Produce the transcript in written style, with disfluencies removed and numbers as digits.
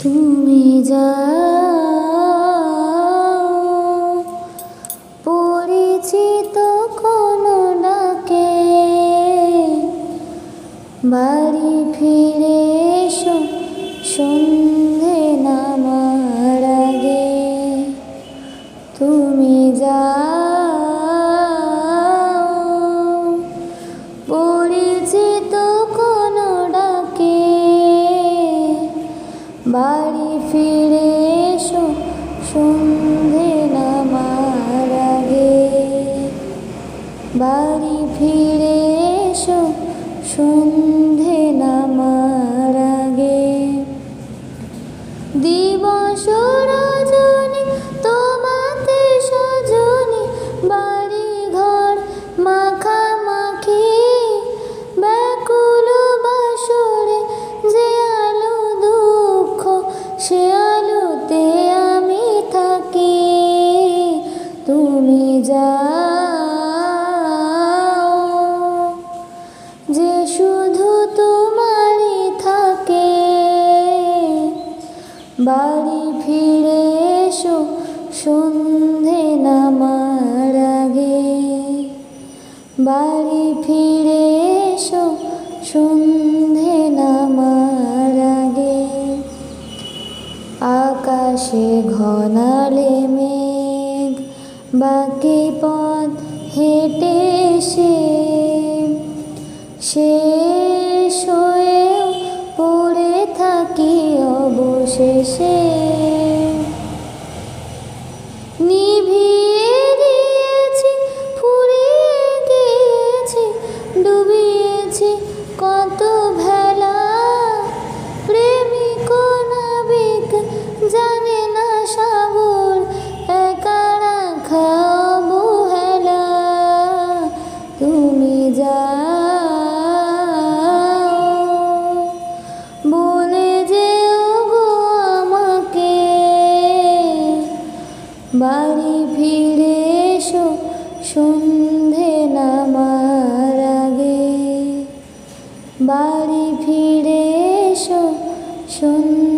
তুমি যাও পরিচিত কোনো ডাকে, বাড়ি ফিরে এসো সন্ধে নামার আগে। তুমি যাও পরিচিত কোনো ডাকে, বাড়ি ফিরে এসো সন্ধে নামার আগে। বাড়ি ফিরে এসো সন্ধে নামার আগে। দিবস রজনী তোমাতে সজনী, বাড়ি ঘর মাখামাখি, ব্যাকুল বাসরে যে আলো দুঃখ সে আলোতে আমি থাকি। তুমি যাও যে শুধু তোমারই থাকে, বাড়ি ফিরে এসো সন্ধে নামার আগে। বাড়ি ফিরে এসো সন্ধে নামার আগে। আকাশে ঘনালে মেঘ, বাকি পথ হেঁটে এসে শেষ হয়েও পড়ে থাকি অবশেষে। নিভিয়ে দিয়েছি, ফুরিয়ে গিয়েছি, ডুবিয়েছি কত ভেলা। প্রেমিক নাবিক জানে না সাগর একা রাখা অবহেলা। তুমি যাও বলে যেও গো আমাকে, বাড়ি ফিরে এসো সন্ধে নামার আগে। বাড়ি ফিরে এসো সন্ধে